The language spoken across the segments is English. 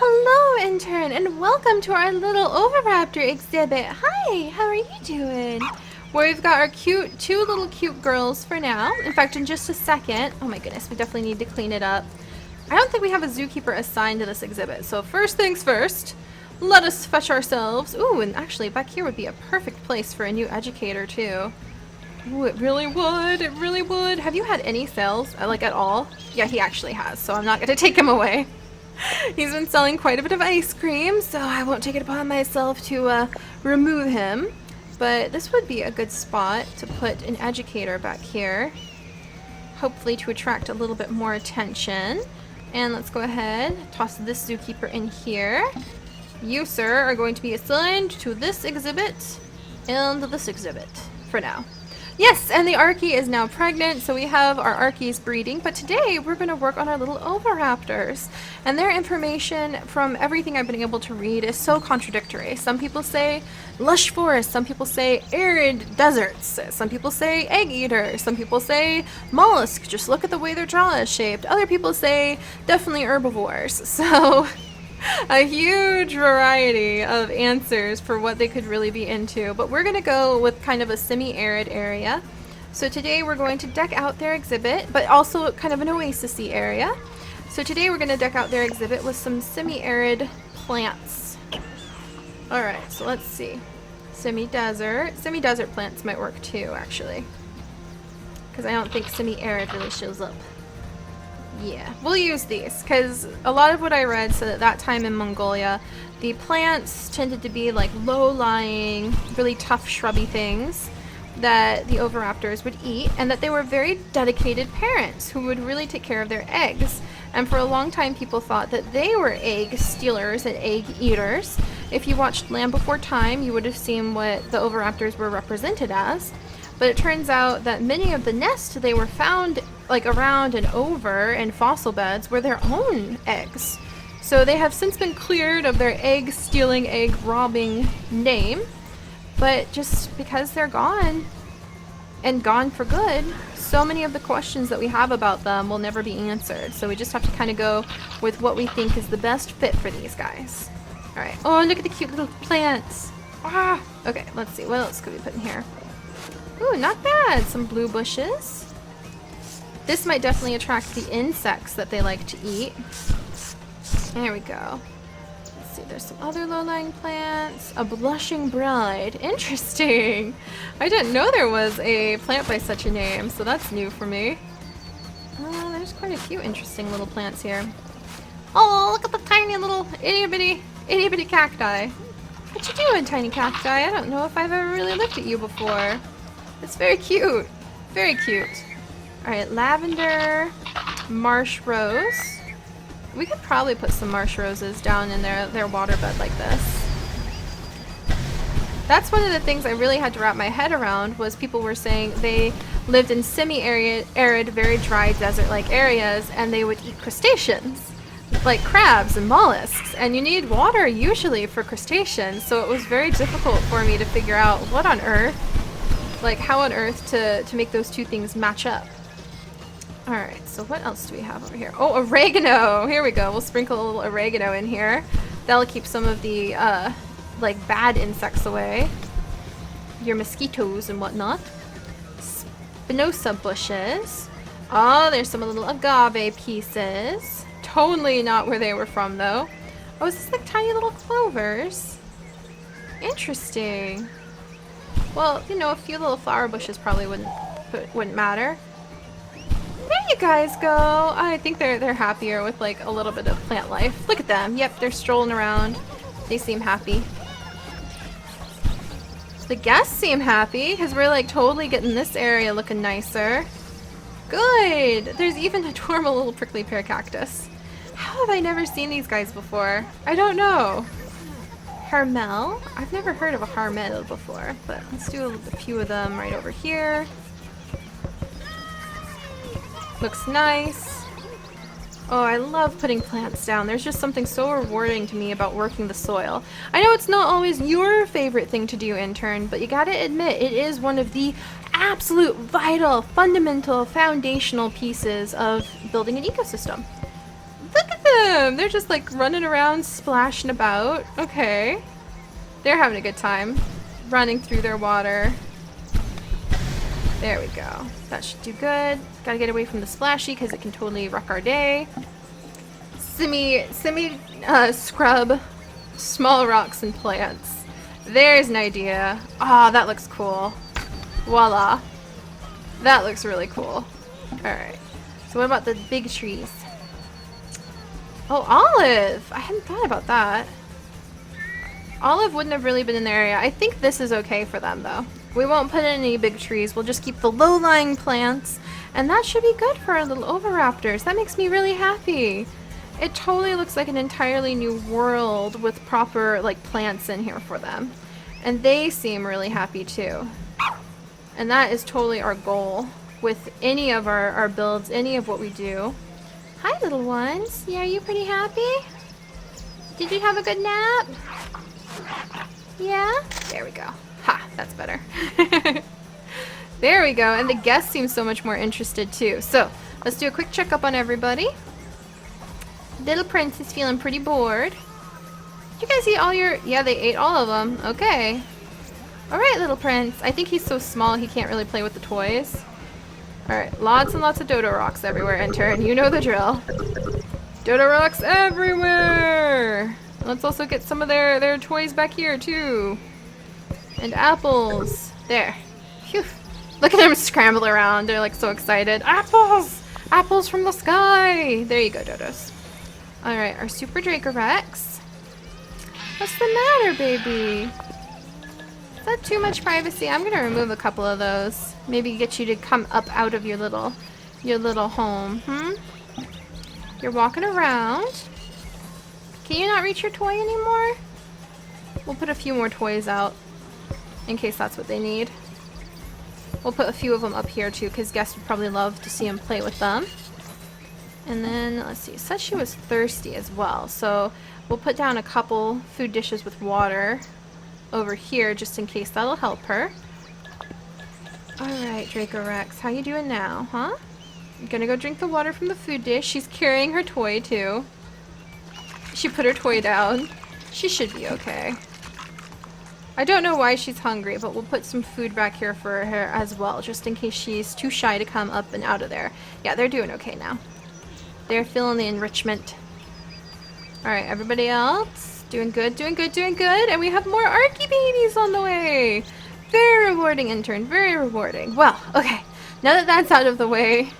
Hello, intern, and welcome to our little Oviraptor exhibit. Hi, how are you doing? We've got our two little cute girls for now. In fact, in just a second, oh my goodness, we definitely need to clean it up. I don't think we have a zookeeper assigned to this exhibit, so first things first, let us fetch ourselves. Ooh, and actually back here would be a perfect place for a new educator too. Ooh, it really would, it really would. Have you had any sales, like at all? Yeah, he actually has, so I'm not gonna take him away. He's been selling quite a bit of ice cream, so I won't take it upon myself to remove him. But this would be a good spot to put an educator back here. Hopefully to attract a little bit more attention. And let's go ahead, toss this zookeeper in here. You, sir, are going to be assigned to this exhibit and this exhibit for now. Yes, and the Archie is now pregnant, so we have our Archies breeding, but today we're going to work on our little Oviraptors. And their information from everything I've been able to read is so contradictory. Some people say lush forests, some people say arid deserts, some people say egg eater, some people say mollusk, just look at the way their jaw is shaped. Other people say definitely herbivores. So a huge variety of answers for what they could really be into, but we're going to go with kind of a semi-arid area. So today we're going to deck out their exhibit, but also kind of an oasis-y area. So today we're going to deck out their exhibit with some semi-arid plants. Alright, so let's see. Semi-desert. Semi-desert plants might work too, actually. Because I don't think semi-arid really shows up. Yeah, we'll use these, because a lot of what I read said at that time in Mongolia, the plants tended to be like low-lying, really tough shrubby things that the Oviraptors would eat, and that they were very dedicated parents who would really take care of their eggs. And for a long time people thought that they were egg stealers and egg eaters. If you watched Land Before Time, you would have seen what the Oviraptors were represented as. But it turns out that many of the nests they were found like around and over in fossil beds were their own eggs. So they have since been cleared of their egg stealing, egg robbing name, but just because they're gone and gone for good, so many of the questions that we have about them will never be answered. So we just have to kind of go with what we think is the best fit for these guys. Alright, oh look at the cute little plants. Ah! Okay, let's see, what else could we put in here? Ooh, not bad, some blue bushes. This might definitely attract the insects that they like to eat. There we go. Let's see, there's some other low-lying plants. A blushing bride. Interesting. I didn't know there was a plant by such a name, so that's new for me. There's quite a few interesting little plants here. Oh, look at the tiny little itty-bitty cacti. What you doing, tiny cacti? I don't know if I've ever really looked at you before. It's very cute. Very cute. Alright, lavender, marsh rose. We could probably put some marsh roses down in their water bed like this. That's one of the things I really had to wrap my head around, was people were saying they lived in semi-arid, very dry desert-like areas, and they would eat crustaceans, like crabs and mollusks. And you need water usually for crustaceans, so it was very difficult for me to figure out what on earth, like how on earth to make those two things match up. Alright, so what else do we have over here? Oh, oregano! Here we go. We'll sprinkle a little oregano in here. That'll keep some of the, like, bad insects away. Your mosquitoes and whatnot. Spinosa bushes. Oh, there's some little agave pieces. Totally not where they were from, though. Oh, is this like tiny little clovers? Interesting. Well, you know, a few little flower bushes probably wouldn't matter. There you guys go. I think they're happier with like a little bit of plant life. Look at them. Yep, they're strolling around. They seem happy. The guests seem happy because we're like totally getting this area looking nicer. Good. There's even a adorable little prickly pear cactus. How have I never seen these guys before? I don't know. Harmel? I've never heard of a harmel before, but let's do a few of them right over here. Looks nice. Oh, I love putting plants down. There's just something so rewarding to me about working the soil. I know it's not always your favorite thing to do, intern, but you gotta admit it is one of the absolute vital, fundamental, foundational pieces of building an ecosystem. Look at them! They're just like running around, splashing about. Okay. They're having a good time. Running through their water. There we go. That should do good. Gotta get away from the splashy because it can totally wreck our day. Scrub small rocks and plants. There's an idea. Ah, that looks cool. Voila. That looks really cool. Alright. So what about the big trees? Oh, olive! I hadn't thought about that. Olive wouldn't have really been in the area. I think this is okay for them, though. We won't put in any big trees. We'll just keep the low-lying plants. And that should be good for our little Oviraptors. That makes me really happy. It totally looks like an entirely new world with proper, like, plants in here for them. And they seem really happy, too. And that is totally our goal with any of our builds, any of what we do. Hi, little ones. Yeah, are you pretty happy? Did you have a good nap? Yeah? There we go. Ha, that's better. There we go. And the guests seem so much more interested too. So, let's do a quick checkup on everybody. Little Prince is feeling pretty bored. Did you guys eat all your... Yeah, they ate all of them. Okay. Alright, Little Prince. I think he's so small he can't really play with the toys. Alright, lots and lots of dodo rocks everywhere, intern. You know the drill. Dodo rocks everywhere! Let's also get some of their toys back here, too. And apples. There. Phew. Look at them scramble around. They're like so excited. Apples! Apples from the sky! There you go, dodos. Alright, our Super Dracorex. What's the matter, baby? Is that too much privacy? I'm gonna remove a couple of those. Maybe get you to come up out of your little home. You're walking around. Can you not reach your toy anymore? We'll put a few more toys out in case that's what they need. We'll put a few of them up here too because guests would probably love to see him play with them. And then, let's see, said she was thirsty as well. So we'll put down a couple food dishes with water over here just in case that'll help her. Alright, Dracorex, how you doing now, huh? You're gonna go drink the water from the food dish. She's carrying her toy too. She put her toy down. She should be okay. I don't know why she's hungry, but we'll put some food back here for her as well, just in case she's too shy to come up and out of there. Yeah, they're doing okay now. They're feeling the enrichment. Alright, everybody else? Doing good, doing good, doing good. And we have more Arky babies on the way. Very rewarding, intern. Very rewarding. Well, okay. Now that that's out of the way,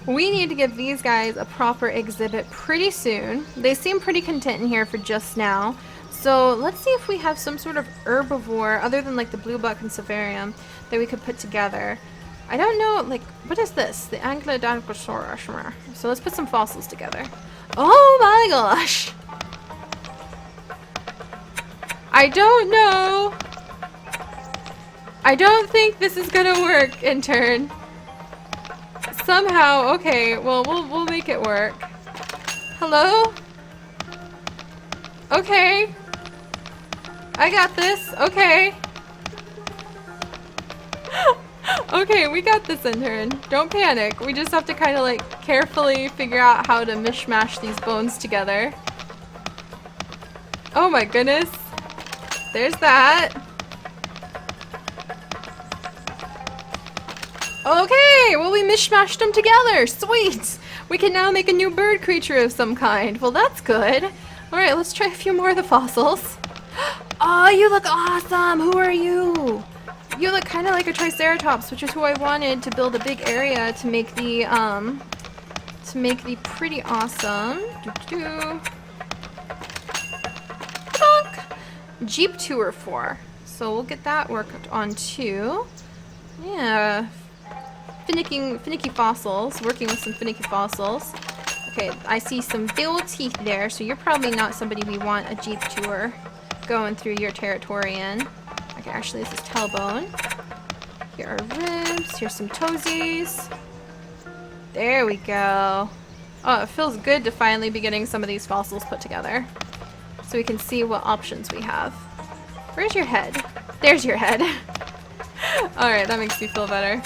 we need to give these guys a proper exhibit pretty soon. They seem pretty content in here for just now. So let's see if we have some sort of herbivore, other than like the bluebuck and savarium, that we could put together. I don't know, like, what is this? The Ankylodontocsaurus. So let's put some fossils together. Oh my gosh! I don't know. I don't think this is gonna work, intern. Somehow, okay, well, we'll make it work. Hello? Okay. I got this. Okay. Okay, we got this, intern. Don't panic. We just have to kind of like carefully figure out how to mishmash these bones together. Oh my goodness. There's that. Okay, well we mishmashed them together. Sweet. We can now make a new bird creature of some kind. Well, that's good. Alright, let's try a few more of the fossils. Oh, you look awesome! Who are you? You look kind of like a Triceratops, which is who I wanted to build a big area to make the pretty awesome. Jeep tour for. So we'll get that worked on too. Yeah. Finicky fossils. Working with some finicky fossils. Okay, I see some bill teeth there, so you're probably not somebody we want a Jeep tour going through your territory in. Okay, actually this is tailbone. Here are ribs, here's some toesies. There we go. Oh, it feels good to finally be getting some of these fossils put together. So we can see what options we have. Where's your head? There's your head. Alright, that makes me feel better.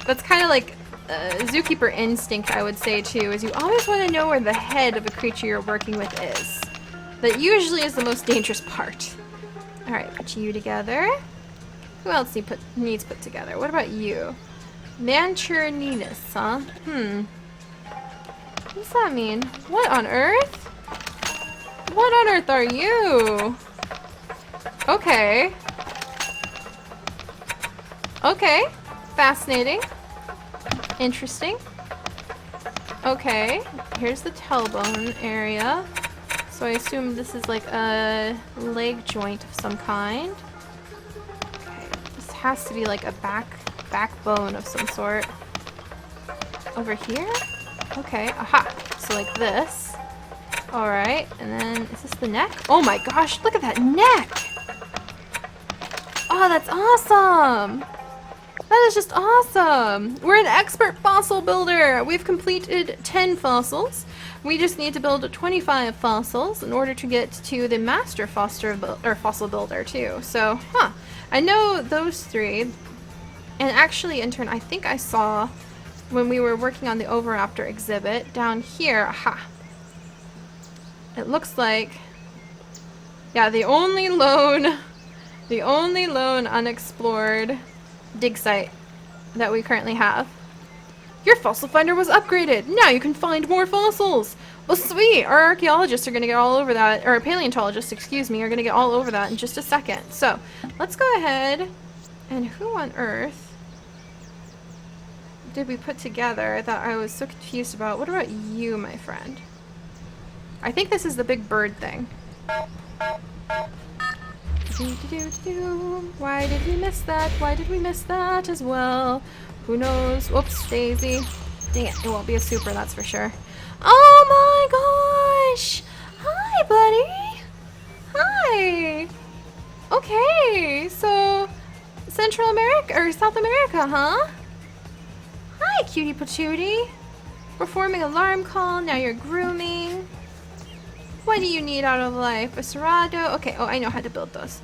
That's kind of like zookeeper instinct, I would say, too, is you always want to know where the head of a creature you're working with is. That usually is the most dangerous part. Alright, put you together. Who else needs put together? What about you? Manchurininus, huh? What does that mean? What on earth? What on earth are you? Okay. Okay. Fascinating. Interesting. Okay. Here's the tailbone area. So I assume this is like a leg joint of some kind. Okay. This has to be like a backbone of some sort. Over here? Okay. Aha. So like this. Alright. And then, is this the neck? Oh my gosh, look at that neck! Oh, that's awesome! That is just awesome! We're an expert fossil builder! We've completed 10 fossils. We just need to build 25 fossils in order to get to the master fossil builder too. So, I know those 3. And actually, intern, I think I saw when we were working on the Oviraptor exhibit down here. Aha! It looks like, yeah, the only lone unexplored dig site that we currently have. Your fossil finder was upgraded. Now you can find more fossils. Well, sweet. Our archaeologists are going to get all over that, or paleontologists, excuse me, are going to get all over that in just a second. So, let's go ahead. And who on earth did we put together that I was so confused about? What about you, my friend? I think this is the big bird thing. Why did we miss that? Why did we miss that as well? Who knows? Whoops, Daisy. Dang it, it won't be a super, that's for sure. Oh my gosh! Hi, buddy! Hi! Okay, so Central America, or South America, huh? Hi, cutie patootie. Performing alarm call, now you're grooming. What do you need out of life? A Cerrado? Okay, oh, I know how to build those.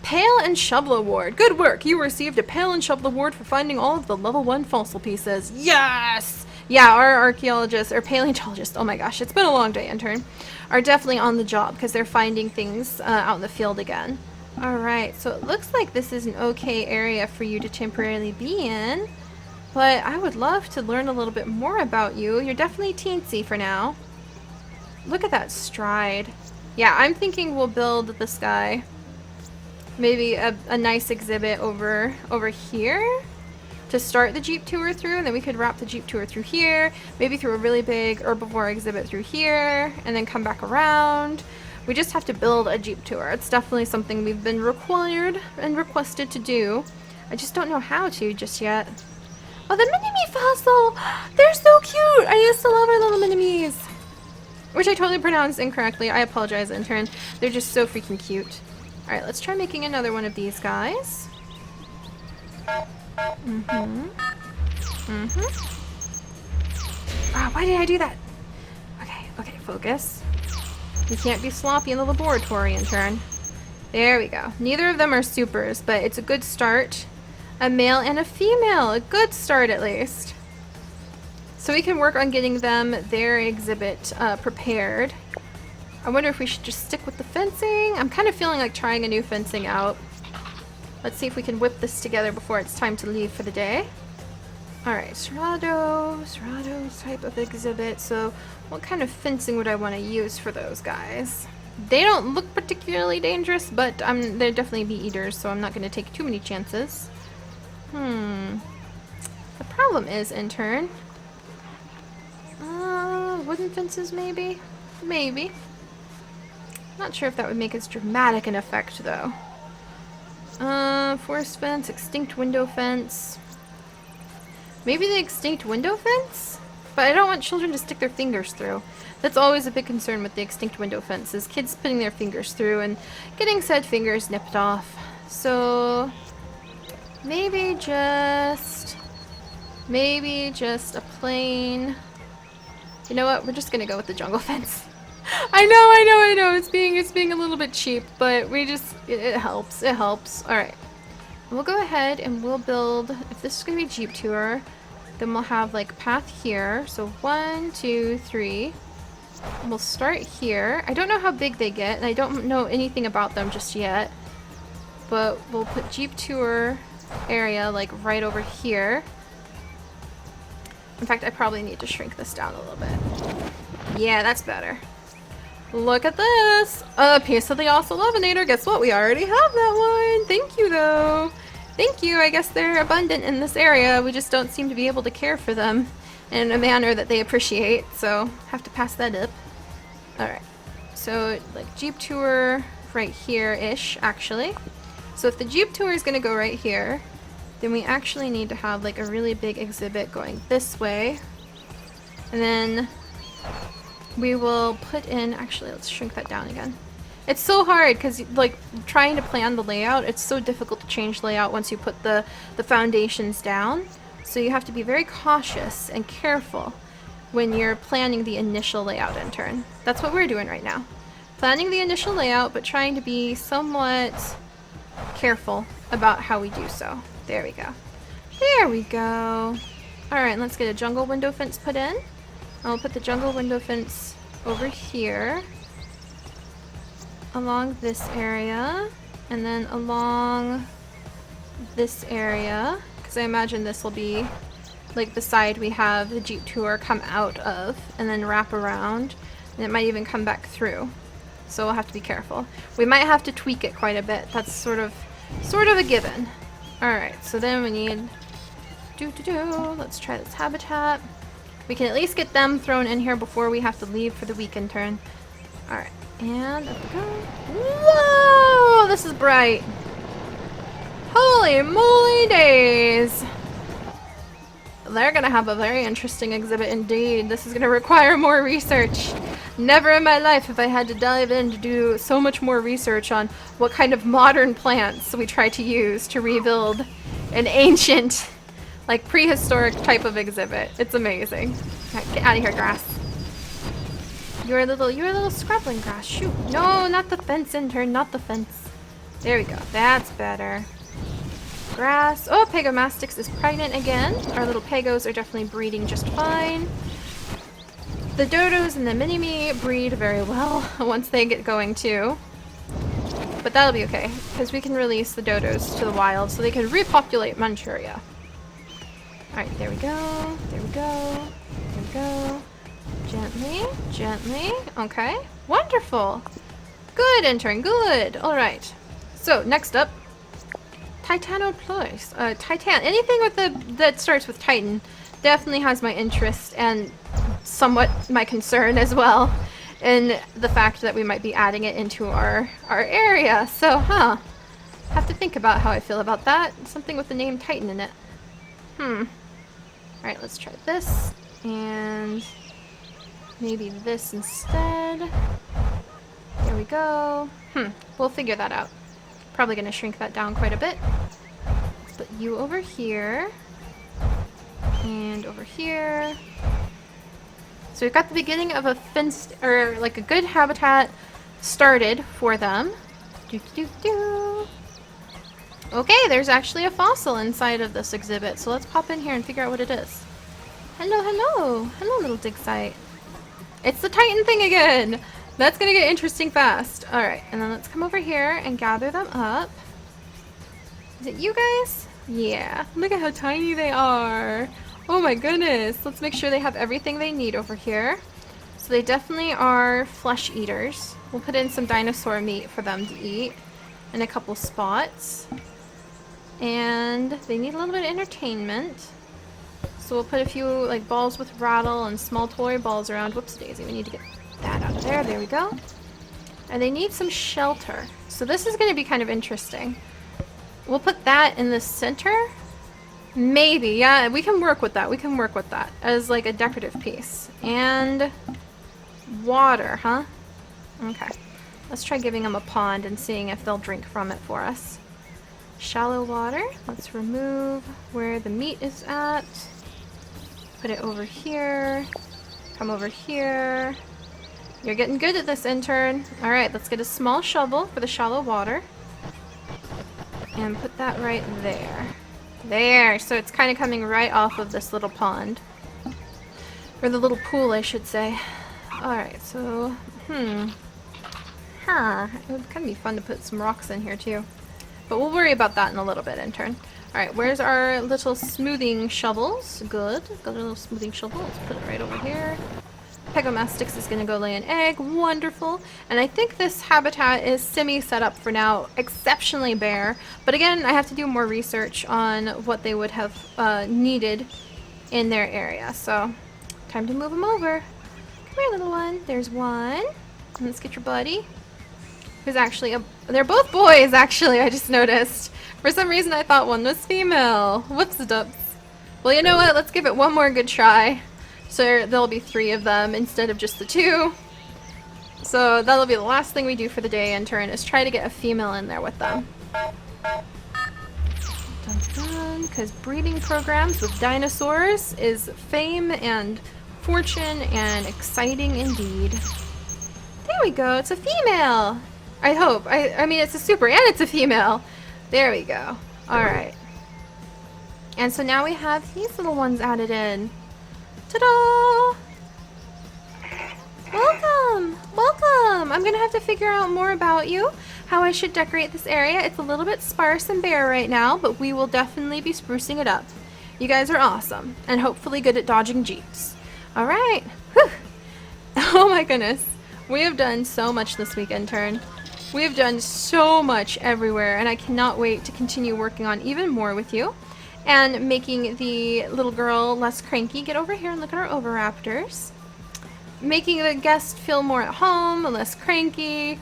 Pail and Shovel Award. Good work. You received a Pail and Shovel Award for finding all of the level 1 fossil pieces. Yes! Yeah, our archaeologists, or paleontologists, oh my gosh, it's been a long day, intern, are definitely on the job because they're finding things out in the field again. Alright, so it looks like this is an okay area for you to temporarily be in, but I would love to learn a little bit more about you. You're definitely teensy for now. Look at that stride. Yeah, I'm thinking we'll build this guy. Maybe a nice exhibit over here to start the Jeep tour through, and then we could wrap the Jeep tour through here, maybe through a really big herbivore exhibit through here, and then come back around. We just have to build a Jeep tour. It's definitely something we've been required and requested to do. I just don't know how to just yet. Oh, the mini-me fossil! They're so cute! I used to love our little mini-me's. Which I totally pronounced incorrectly. I apologize, intern. They're just so freaking cute. Alright, let's try making another one of these guys. Ah, why did I do that? Okay, focus. You can't be sloppy in the laboratory, intern. There we go. Neither of them are supers, but it's a good start. A male and a female. A good start, at least. So we can work on getting them their exhibit prepared. I wonder if we should just stick with the fencing. I'm kind of feeling like trying a new fencing out. Let's see if we can whip this together before it's time to leave for the day. Alright, Cerrado type of exhibit. So what kind of fencing would I want to use for those guys? They don't look particularly dangerous, but they're definitely bee eaters, so I'm not going to take too many chances. The problem is, intern, wooden fences maybe? Maybe. Not sure if that would make as dramatic an effect though. Forest fence, extinct window fence. Maybe the extinct window fence? But I don't want children to stick their fingers through. That's always a big concern with the extinct window fence, is kids putting their fingers through and getting said fingers nipped off. So maybe just a plain... You know what? We're just gonna go with the jungle fence. I know. It's being a little bit cheap, but it helps. It helps. All right. We'll go ahead and we'll build. If this is gonna be Jeep tour, Then we'll have like a path here. So 1, 2, 3. We'll start here. I don't know how big they get, and I don't know anything about them just yet. But we'll put Jeep Tour area like right over here. In fact, I probably need to shrink this down a little bit. Yeah, that's better. Look at this! A piece of the Ocelevinator. Guess what? We already have that one. Thank you, though. Thank you. I guess they're abundant in this area. We just don't seem to be able to care for them in a manner that they appreciate. So, have to pass that up. Alright. So, like, Jeep Tour right here-ish, actually. So if the Jeep Tour is going to go right here, then we actually need to have like a really big exhibit going this way. And then we will put in, actually let's shrink that down again. It's so hard because like trying to plan the layout, it's so difficult to change layout once you put the foundations down. So you have to be very cautious and careful when you're planning the initial layout intern. That's what we're doing right now. Planning the initial layout, but trying to be somewhat careful about how we do so. There we go. There we go. Alright, let's get a jungle window fence put in. I'll put the jungle window fence over here. Along this area. And then along this area. Because I imagine this will be like the side we have the Jeep Tour come out of. And then wrap around. And it might even come back through. So we'll have to be careful. We might have to tweak it quite a bit. That's sort of a given. Alright, so then we need let's try this habitat. We can at least get them thrown in here before we have to leave for the weekend turn. Alright, and up we go. Whoa! This is bright. Holy moly days! They're gonna have a very interesting exhibit indeed. This is gonna require more research. Never in my life have I had to dive in to do so much more research on what kind of modern plants we try to use to rebuild an ancient, like prehistoric type of exhibit. It's amazing. Alright, get out of here, grass. You're a little scrabbling grass. Shoot. No, not the fence intern, not the fence. There we go. That's better. Grass. Oh, Pagomastix is pregnant again. Our little Pagos are definitely breeding just fine. The dodos and the mini-me breed very well once they get going too. But that'll be okay, because we can release the dodos to the wild so they can repopulate Manchuria. Alright, there we go, there we go, there we go. Gently, gently. Okay, wonderful. Good, intern, good. Alright. So, next up, Titanopleus. Titan. Anything with that starts with Titan definitely has my interest and somewhat my concern as well, in the fact that we might be adding it into our area. So, have to think about how I feel about that. Something with the name Titan in it. Alright, let's try this. And maybe this instead. There we go. We'll figure that out. Probably gonna shrink that down quite a bit. Let's put you over here. And over here. So we've got the beginning of a fenced, or like a good habitat started for them. Okay, there's actually a fossil inside of this exhibit, so let's pop in here and figure out what it is. Hello, hello. Hello, little dig site. It's the Titan thing again! That's gonna get interesting fast. Alright, and then let's come over here and gather them up. Is it you guys? Yeah. Look at how tiny they are. Oh my goodness. Let's make sure they have everything they need over here. So they definitely are flesh eaters. We'll put in some dinosaur meat for them to eat in a couple spots. And they need a little bit of entertainment. So we'll put a few like balls with rattle and small toy balls around. Whoops daisy, we need to get that out of there. There we go. And they need some shelter. So this is going to be kind of interesting. We'll put that in the center. Maybe, yeah, we can work with that. We can work with that as like a decorative piece. And water, huh? Okay. Let's try giving them a pond and seeing if they'll drink from it for us. Shallow water. Let's remove where the meat is at. Put it over here. Come over here. You're getting good at this, intern. Alright, let's get a small shovel for the shallow water. And put that right there. There, so it's kind of coming right off of this little pond. Or the little pool, I should say. Alright, so, it would kind of be fun to put some rocks in here too. But we'll worry about that in a little bit, intern. Alright, where's our little smoothing shovels? Good. Got a little smoothing shovel. Let's put it right over here. Pegomastix is going to go lay an egg. Wonderful. And I think this habitat is semi-set up for now. Exceptionally bare. But again, I have to do more research on what they would have needed in their area. So, time to move them over. Come here, little one. There's one. Let's get your buddy. Who's actually they're both boys, actually, I just noticed. For some reason, I thought one was female. Whoops-a-dups. Well, you know what? Let's give it one more good try. So there'll be 3 of them instead of just the 2. So that'll be the last thing we do for the day, intern, is try to get a female in there with them. Because breeding programs with dinosaurs is fame and fortune and exciting indeed. There we go. It's a female. I hope. I mean, it's a super and it's a female. There we go. Alright. And so now we have these little ones added in. Ta-da! Welcome! Welcome! I'm gonna have to figure out more about you, how I should decorate this area. It's a little bit sparse and bare right now, but we will definitely be sprucing it up. You guys are awesome, and hopefully good at dodging jeeps. Alright. Whew! Oh my goodness. We have done so much this week, intern. We have done so much everywhere, and I cannot wait to continue working on even more with you. And making the little girl less cranky. Get over here and look at our Oviraptors. Making the guest feel more at home, less cranky.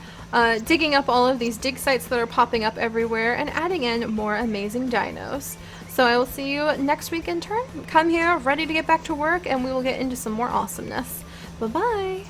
Digging up all of these dig sites that are popping up everywhere. And adding in more amazing dinos. So I will see you next week, intern. Come here, ready to get back to work, and we will get into some more awesomeness. Bye-bye.